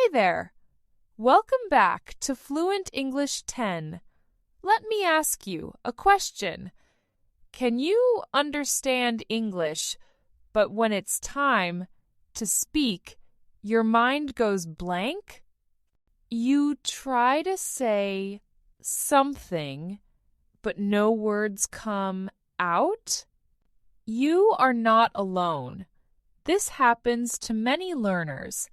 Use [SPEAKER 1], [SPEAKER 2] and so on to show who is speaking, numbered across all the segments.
[SPEAKER 1] Hi there. Welcome back to Fluent English 10. Let me ask you a question. Can you understand English, but when it's time to speak, your mind goes blank? You try to say something, but no words come out? You are not alone. This happens to many learners.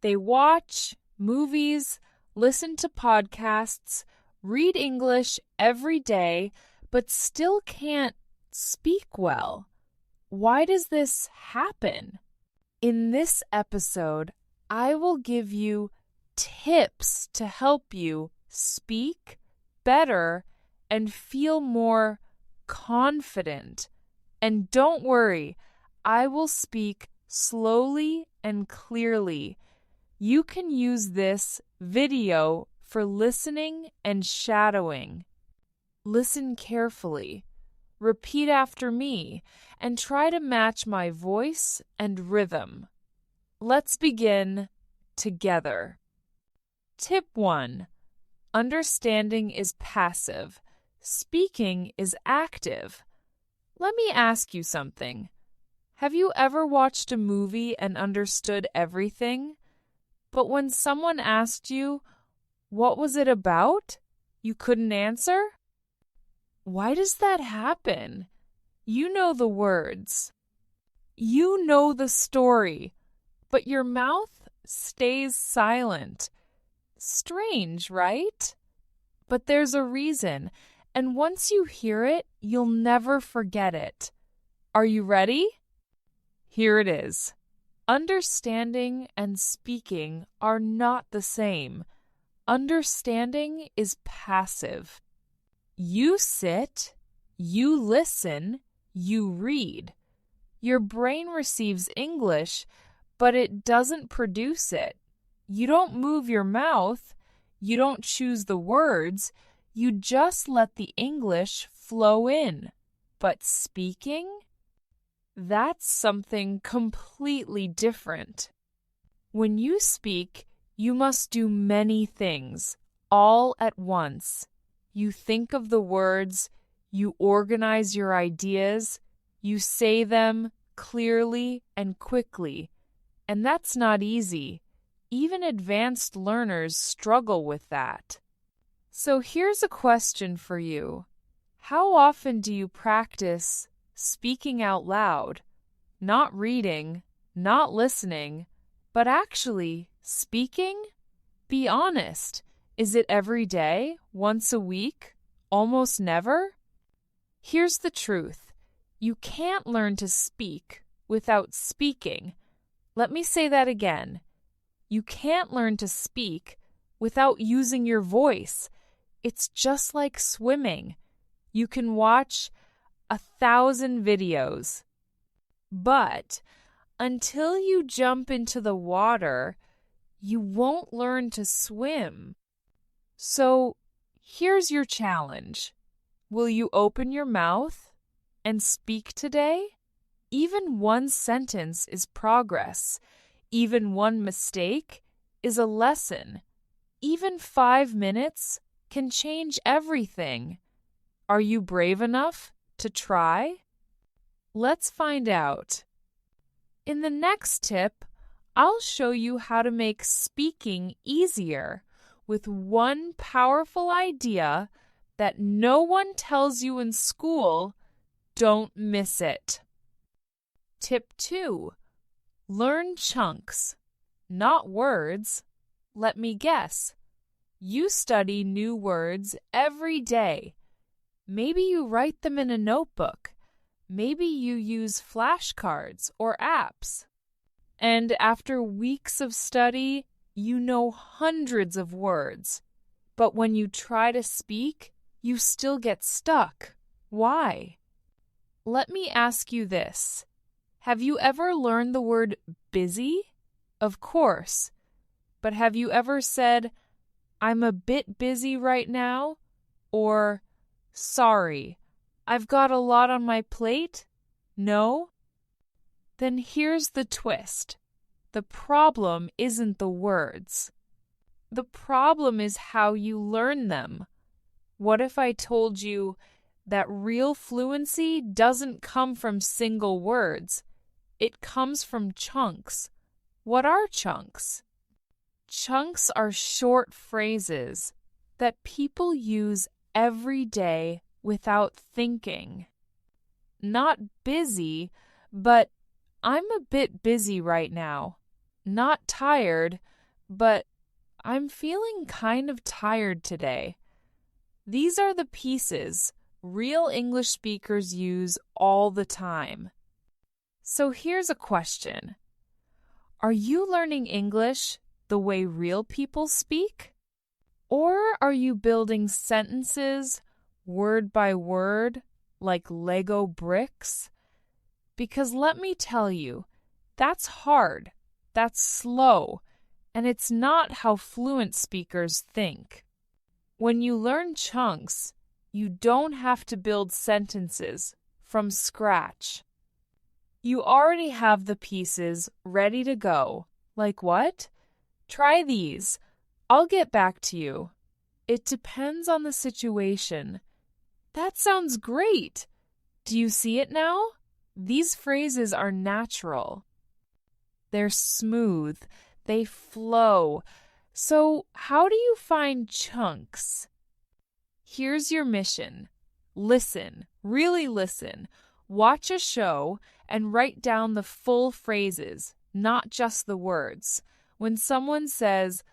[SPEAKER 1] They watch movies, listen to podcasts, read English every day, but still can't speak well. Why does this happen? In this episode, I will give you tips to help you speak better and feel more confident. And don't worry, I will speak slowly and clearly. You can use this video for listening and shadowing. Listen carefully, repeat after me, and try to match my voice and rhythm. Let's begin together. Tip 1. Understanding is passive. Speaking is active. Let me ask you something. Have you ever watched a movie and understood everything? But when someone asked you, what was it about? You couldn't answer? Why does that happen? You know the words. You know the story, but your mouth stays silent. Strange, right? But there's a reason, and once you hear it, you'll never forget it. Are you ready? Here it is. Understanding and speaking are not the same. Understanding is passive. You sit, you listen, you read. Your brain receives English, but it doesn't produce it. You don't move your mouth. You don't choose the words. You just let the English flow in. But speaking? That's something completely different. When you speak, you must do many things, all at once. You think of the words, you organize your ideas, you say them clearly and quickly. And that's not easy. Even advanced learners struggle with that. So here's a question for you. How often do you practice speaking out loud, not reading, not listening, but actually speaking? Be honest. Is it every day, once a week, almost never? Here's the truth. You can't learn to speak without speaking. Let me say that again. You can't learn to speak without using your voice. It's just like swimming. You can watch 1,000 videos. But until you jump into the water, you won't learn to swim. So here's your challenge. Will you open your mouth and speak today? Even one sentence is progress. Even one mistake is a lesson. Even 5 minutes can change everything. Are you brave enough to try? Let's find out. In the next tip, I'll show you how to make speaking easier with one powerful idea that no one tells you in school. Don't miss it. Tip 2. Learn chunks, not words. Let me guess. You study new words every day. Maybe you write them in a notebook. Maybe you use flashcards or apps. And after weeks of study, you know hundreds of words. But when you try to speak, you still get stuck. Why? Let me ask you this. Have you ever learned the word busy? Of course. But have you ever said, I'm a bit busy right now? Or, sorry, I've got a lot on my plate? No? Then here's the twist. The problem isn't the words. The problem is how you learn them. What if I told you that real fluency doesn't come from single words? It comes from chunks. What are chunks? Chunks are short phrases that people use every day without thinking. Not busy, but I'm a bit busy right now. Not tired, but I'm feeling kind of tired today. These are the pieces real English speakers use all the time. So here's a question. Are you learning English the way real people speak? Or are you building sentences word by word like Lego bricks? Because let me tell you, that's hard, that's slow, and it's not how fluent speakers think. When you learn chunks, you don't have to build sentences from scratch. You already have the pieces ready to go. Like what? Try these. I'll get back to you. It depends on the situation. That sounds great. Do you see it now? These phrases are natural. They're smooth. They flow. So, how do you find chunks? Here's your mission. Listen, really listen. Watch a show and write down the full phrases, not just the words. When someone says,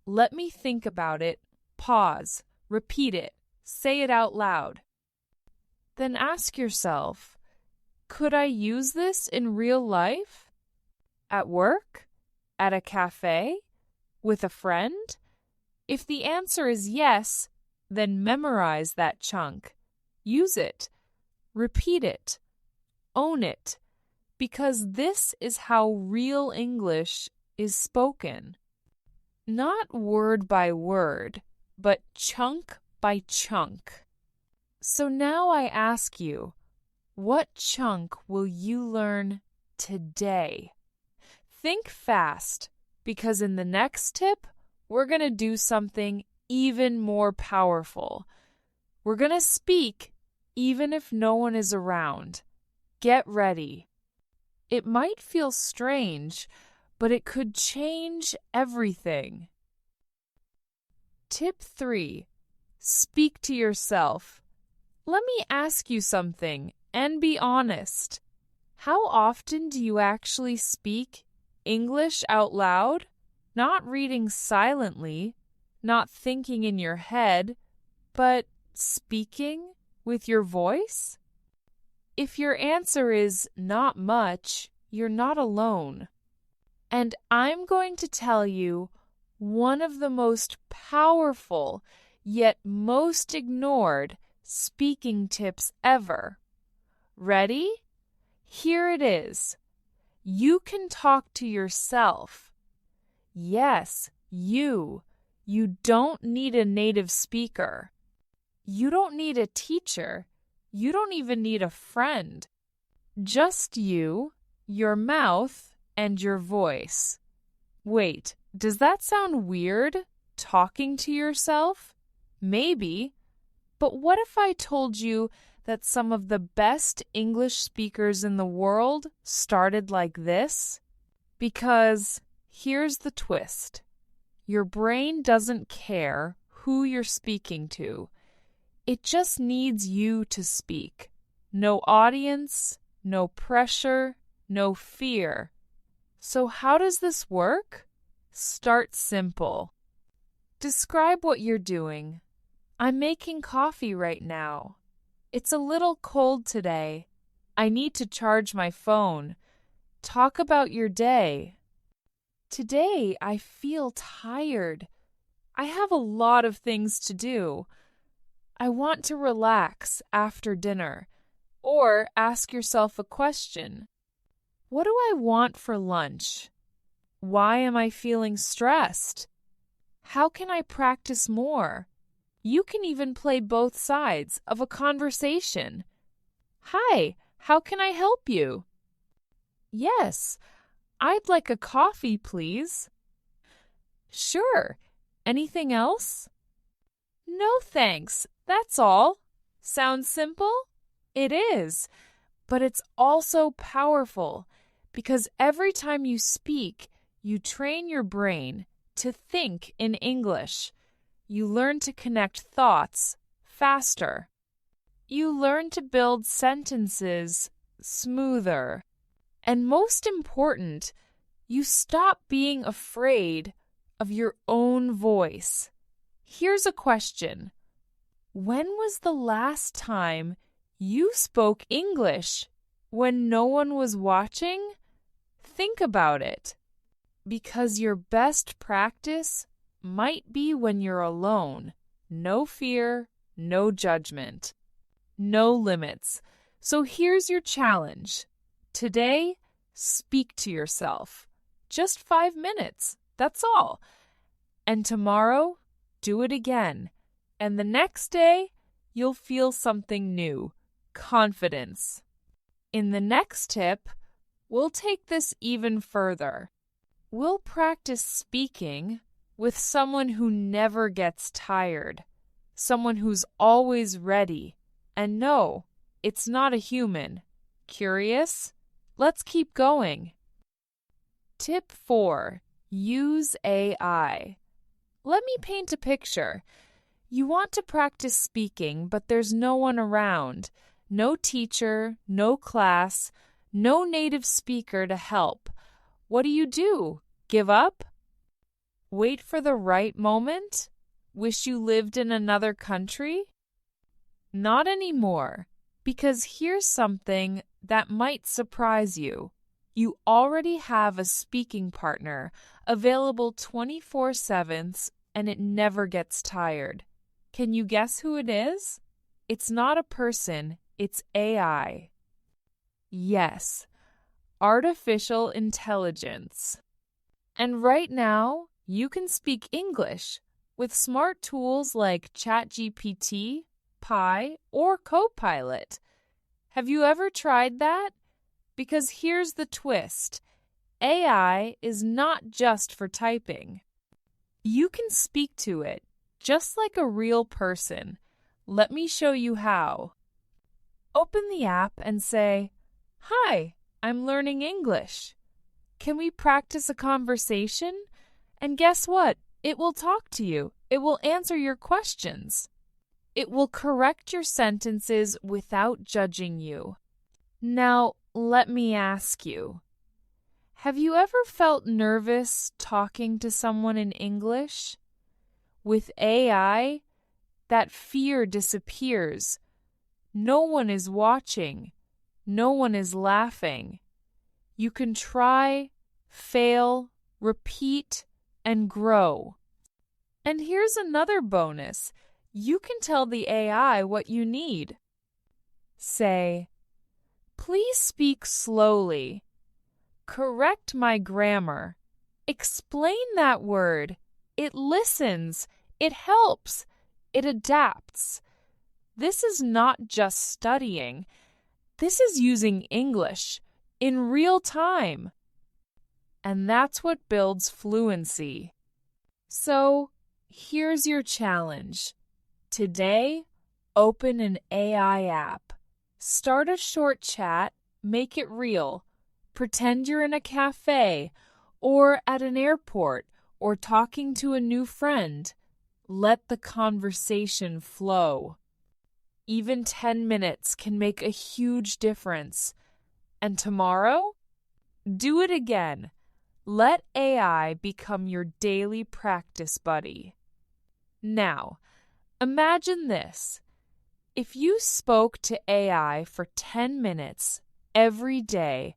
[SPEAKER 1] "Let me think about it," pause, repeat it, say it out loud. Then ask yourself, could I use this in real life? At work? At a cafe? With a friend? If the answer is yes, then memorize that chunk. Use it. Repeat it. Own it. Because this is how real English is spoken. Not word by word, but chunk by chunk. So now I ask you, what chunk will you learn today? Think fast, because in the next tip, we're going to do something even more powerful. We're going to speak even if no one is around. Get ready. It might feel strange, but it could change everything. Tip 3. Speak to yourself. Let me ask you something and be honest. How often do you actually speak English out loud? Not reading silently, not thinking in your head, but speaking with your voice? If your answer is not much, you're not alone. And I'm going to tell you one of the most powerful, yet most ignored speaking tips ever. Ready? Here it is. You can talk to yourself. Yes, you. You don't need a native speaker. You don't need a teacher. You don't even need a friend. Just you, your mouth, and your voice. Wait, does that sound weird? Talking to yourself? Maybe. But what if I told you that some of the best English speakers in the world started like this? Because here's the twist. Your brain doesn't care who you're speaking to. It just needs you to speak. No audience, no pressure, no fear. So how does this work? Start simple. Describe what you're doing. I'm making coffee right now. It's a little cold today. I need to charge my phone. Talk about your day. Today I feel tired. I have a lot of things to do. I want to relax after dinner. Or ask yourself a question. What do I want for lunch? Why am I feeling stressed? How can I practice more? You can even play both sides of a conversation. Hi, how can I help you? Yes, I'd like a coffee, please. Sure. Anything else? No, thanks. That's all. Sounds simple? It is, but it's also powerful because every time you speak, you train your brain to think in English. You learn to connect thoughts faster. You learn to build sentences smoother. And most important, you stop being afraid of your own voice. Here's a question. When was the last time you spoke English when no one was watching? Think about it. Because your best practice might be when you're alone. No fear, no judgment, no limits. So here's your challenge. Today, speak to yourself. Just 5 minutes, that's all. And tomorrow, do it again. And the next day, you'll feel something new, confidence. In the next tip, we'll take this even further. We'll practice speaking with someone who never gets tired, someone who's always ready. And no, it's not a human. Curious? Let's keep going. Tip 4. Use AI. Let me paint a picture. You want to practice speaking, but there's no one around. No teacher, no class, no native speaker to help. What do? Give up? Wait for the right moment? Wish you lived in another country? Not anymore, because here's something that might surprise you. You already have a speaking partner available 24/7, and it never gets tired. Can you guess who it is? It's not a person, it's AI. Yes, artificial intelligence. And right now, you can speak English with smart tools like ChatGPT, Pi, or Copilot. Have you ever tried that? Because here's the twist. AI is not just for typing. You can speak to it just like a real person. Let me show you how. Open the app and say, "Hi, I'm learning English. Can we practice a conversation?" And guess what? It will talk to you. It will answer your questions. It will correct your sentences without judging you. Now, let me ask you, have you ever felt nervous talking to someone in English? With AI, that fear disappears. No one is watching. No one is laughing. You can try, fail, repeat, and grow. And here's another bonus. You can tell the AI what you need. Say, "Please speak slowly. Correct my grammar. Explain that word. It listens. It helps. It adapts." This is not just studying. This is using English in real time. And that's what builds fluency. So, here's your challenge. Today, open an AI app. Start a short chat, make it real. Pretend you're in a cafe, or at an airport, or talking to a new friend. Let the conversation flow. Even 10 minutes can make a huge difference. And tomorrow? Do it again. Let AI become your daily practice buddy. Now, imagine this. If you spoke to AI for 10 minutes every day,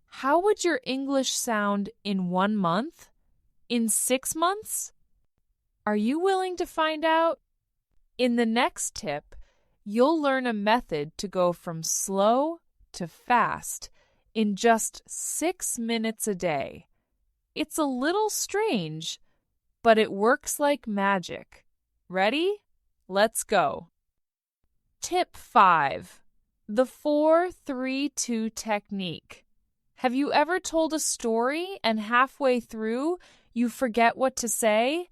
[SPEAKER 1] how would your English sound in 1 month? In 6 months? Are you willing to find out? In the next tip, you'll learn a method to go from slow to fast in just 6 minutes a day. It's a little strange, but it works like magic. Ready? Let's go. Tip 5. The 4-3-2 technique. Have you ever told a story and halfway through you forget what to say?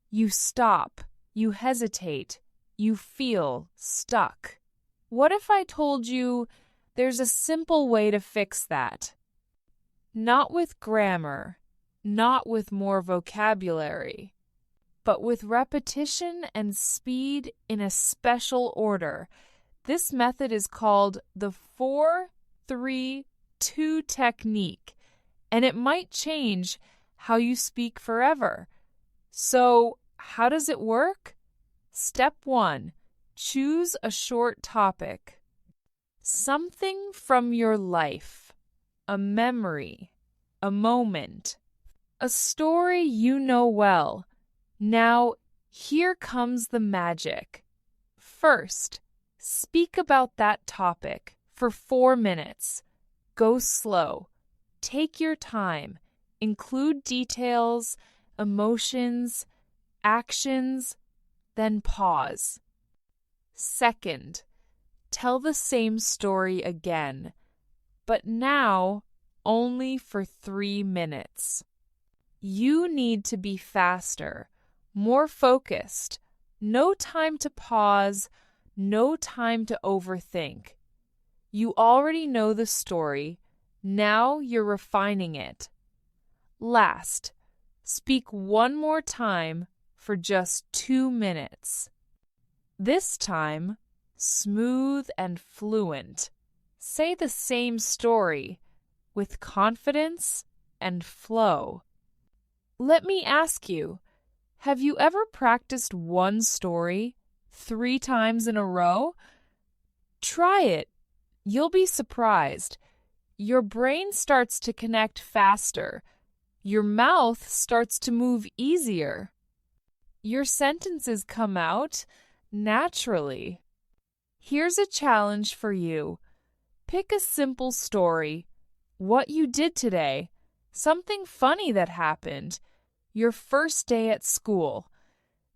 [SPEAKER 1] You stop, you hesitate, you feel stuck. What if I told you there's a simple way to fix that? Not with grammar, not with more vocabulary, but with repetition and speed in a special order. This method is called the 4-3-2 technique, and it might change how you speak forever. So, how does it work? Step 1. Choose a short topic. Something from your life, a memory, a moment, a story you know well. Now, here comes the magic. First, speak about that topic for 4 minutes. Go slow. Take your time. Include details, emotions, actions, then pause. Second, tell the same story again, but now only for 3 minutes. You need to be faster, more focused, no time to pause, no time to overthink. You already know the story, now you're refining it. Last, speak one more time for just 2 minutes. This time, smooth and fluent. Say the same story with confidence and flow. Let me ask you, have you ever practiced one story 3 times in a row? Try it. You'll be surprised. Your brain starts to connect faster. Your mouth starts to move easier. Your sentences come out naturally. Here's a challenge for you. Pick a simple story. What you did today. Something funny that happened. Your first day at school.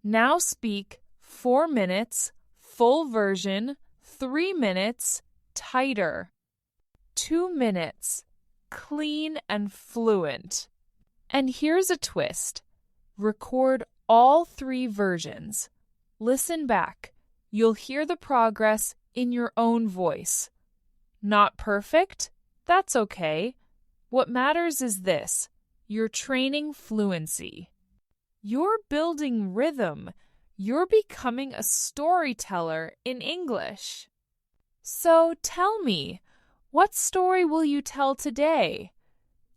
[SPEAKER 1] Now speak 4 minutes, full version, 3 minutes, tighter. 2 minutes, clean and fluent. And here's a twist. Record all 3 versions. Listen back. You'll hear the progress in your own voice. Not perfect? That's okay. What matters is this. You're training fluency. You're building rhythm. You're becoming a storyteller in English. So tell me, what story will you tell today?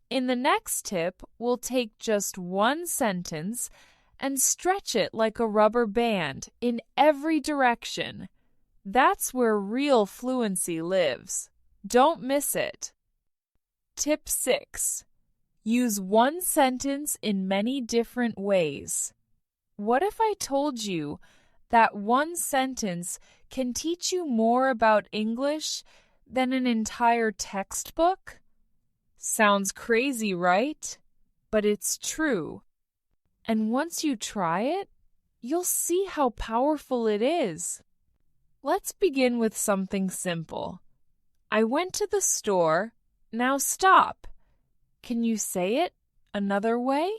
[SPEAKER 1] In the next tip, we'll take just one sentence and stretch it like a rubber band in every direction. That's where real fluency lives. Don't miss it. Tip 6. Use one sentence in many different ways. What if I told you that one sentence can teach you more about English than an entire textbook? Sounds crazy, right? But it's true. And once you try it, you'll see how powerful it is. Let's begin with something simple. I went to the store. Now stop. Can you say it another way?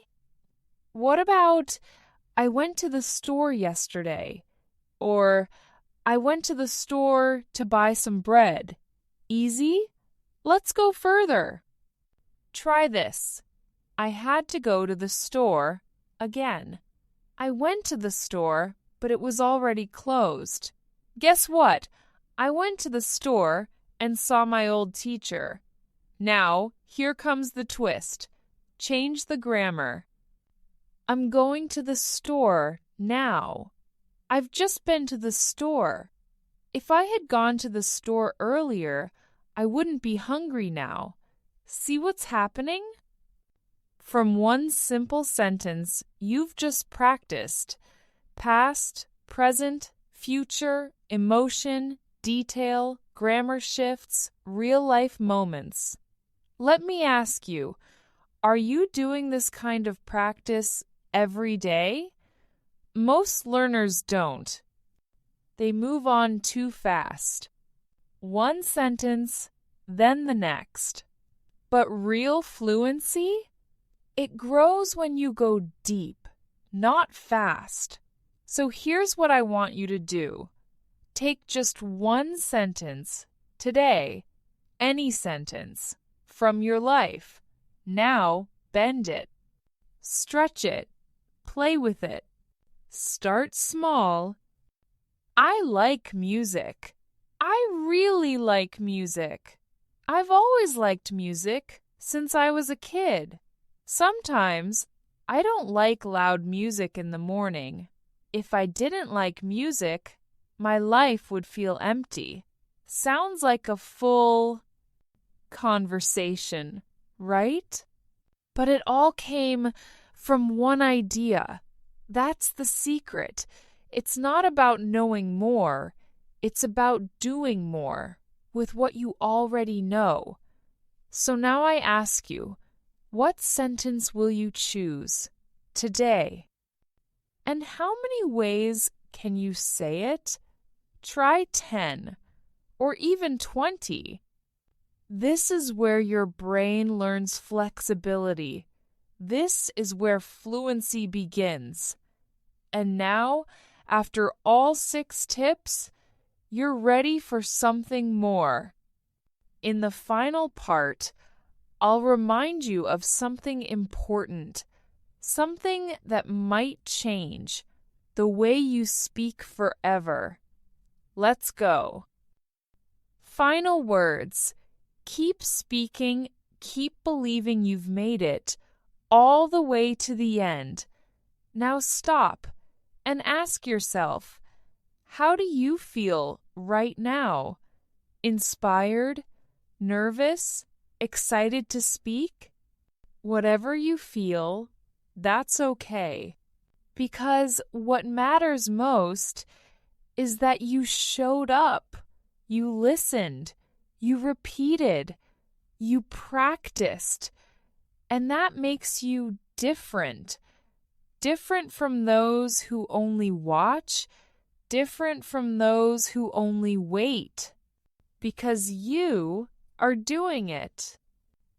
[SPEAKER 1] What about, I went to the store yesterday? Or, I went to the store to buy some bread. Easy? Let's go further. Try this. I had to go to the store again. I went to the store, but it was already closed. Guess what? I went to the store and saw my old teacher. Now, here comes the twist. Change the grammar. I'm going to the store now. I've just been to the store. If I had gone to the store earlier, I wouldn't be hungry now. See what's happening? From one simple sentence, you've just practiced past, present, future, emotion, detail, grammar shifts, real-life moments. Let me ask you, are you doing this kind of practice every day? Most learners don't. They move on too fast. One sentence, then the next. But real fluency? It grows when you go deep, not fast. So here's what I want you to do. Take just one sentence today, any sentence, from your life. Now bend it, stretch it, play with it. Start small. I like music. I really like music. I've always liked music since I was a kid. Sometimes I don't like loud music in the morning. If I didn't like music, my life would feel empty. Sounds like a full conversation, right? But it all came from one idea. That's the secret. It's not about knowing more. It's about doing more with what you already know. So now I ask you, what sentence will you choose today? And how many ways can you say it? Try 10 or even 20. This is where your brain learns flexibility. This is where fluency begins. And now, after all 6 tips, you're ready for something more. In the final part, I'll remind you of something important, something that might change the way you speak forever. Let's go. Final words. Keep speaking, keep believing you've made it, all the way to the end. Now stop and ask yourself, how do you feel right now? Inspired? Nervous? Excited to speak? Whatever you feel, that's okay. Because what matters most is that you showed up, you listened, you repeated, you practiced, and that makes you different. Different from those who only watch, different from those who only wait, because you are doing it.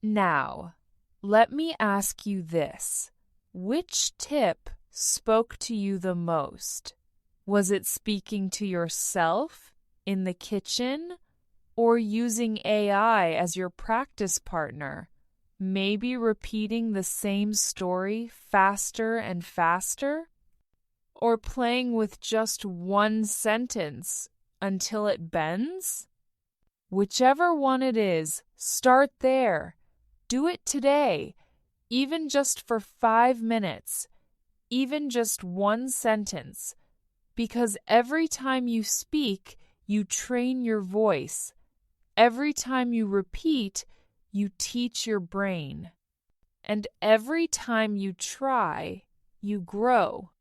[SPEAKER 1] Now, let me ask you this. Which tip spoke to you the most? Was it speaking to yourself in the kitchen or using AI as your practice partner? Maybe repeating the same story faster and faster? Or playing with just one sentence until it bends? Whichever one it is, start there. Do it today, even just for 5 minutes, even just one sentence. Because every time you speak, you train your voice. Every time you repeat, you teach your brain. And every time you try, you grow.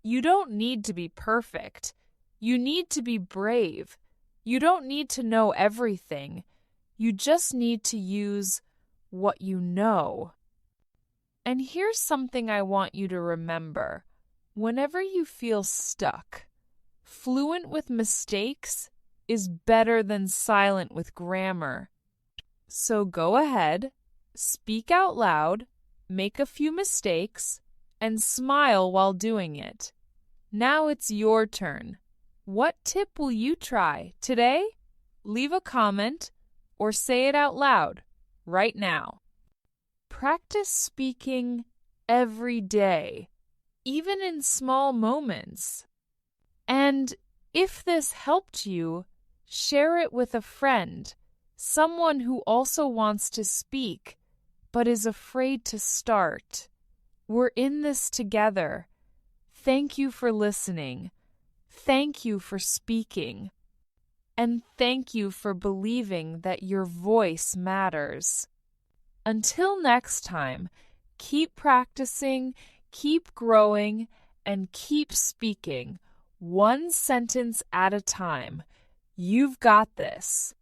[SPEAKER 1] You don't need to be perfect. You need to be brave. You don't need to know everything. You just need to use what you know. And here's something I want you to remember. Whenever you feel stuck, fluent with mistakes is better than silent with grammar. So go ahead, speak out loud, make a few mistakes, and smile while doing it. Now it's your turn. What tip will you try today? Leave a comment or say it out loud right now. Practice speaking every day, even in small moments. And if this helped you, share it with a friend, someone who also wants to speak but is afraid to start. We're in this together. Thank you for listening. Thank you for speaking. And thank you for believing that your voice matters. Until next time, keep practicing, keep growing, and keep speaking, one sentence at a time. You've got this.